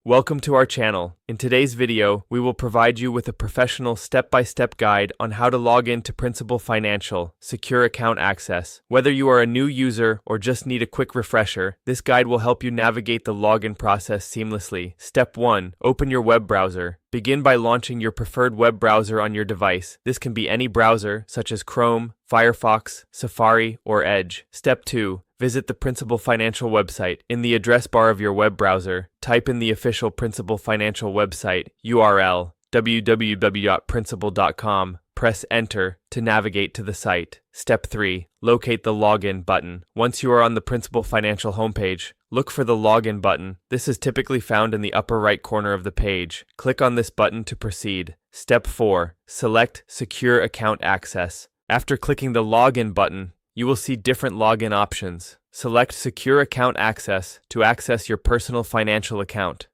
Welcome to our channel. In today's video, we will provide you with a professional step-by-step guide on how to log into Principal Financial Secure Account Access. Whether you are a new user or just need a quick refresher, this guide will help you navigate the login process seamlessly. Step 1. Open your web browser. Begin by launching your preferred web browser on your device. This can be any browser, such as Chrome, Firefox, Safari, or Edge. Step 2. Visit the Principal Financial website. In the address bar of your web browser, type in the official Principal Financial website URL www.principal.com. Press Enter to navigate to the site. Step 3. Locate the Login button. Once you are on the Principal Financial homepage, look for the Login button. This is typically found in the upper right corner of the page. Click on this button to proceed. Step 4. Select Secure Account Access. After clicking the Login button, you will see different login options. Select Secure Account Access to access your personal financial account.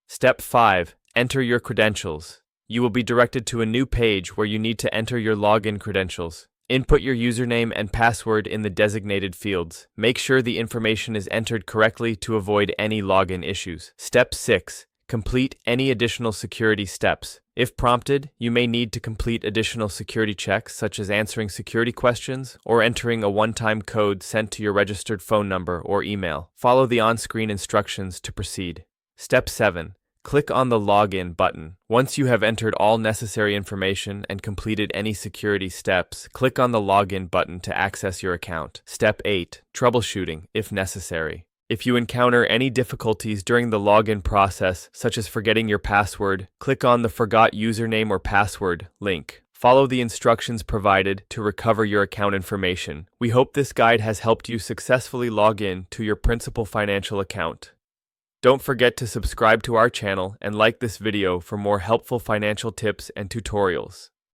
Step 5. Enter your credentials. You will be directed to a new page where you need to enter your login credentials. Input your username and password in the designated fields. Make sure the information is entered correctly to avoid any login issues. Step 6. Complete any additional security steps. If prompted, you may need to complete additional security checks such as answering security questions or entering a one-time code sent to your registered phone number or email. Follow the on-screen instructions to proceed. Step 7. Click on the Login button. Once you have entered all necessary information and completed any security steps, click on the Login button to access your account. Step 8. Troubleshooting, if necessary. If you encounter any difficulties during the login process, such as forgetting your password, click on the Forgot Username or Password link. Follow the instructions provided to recover your account information. We hope this guide has helped you successfully log in to your Principal Financial account. Don't forget to subscribe to our channel and like this video for more helpful financial tips and tutorials.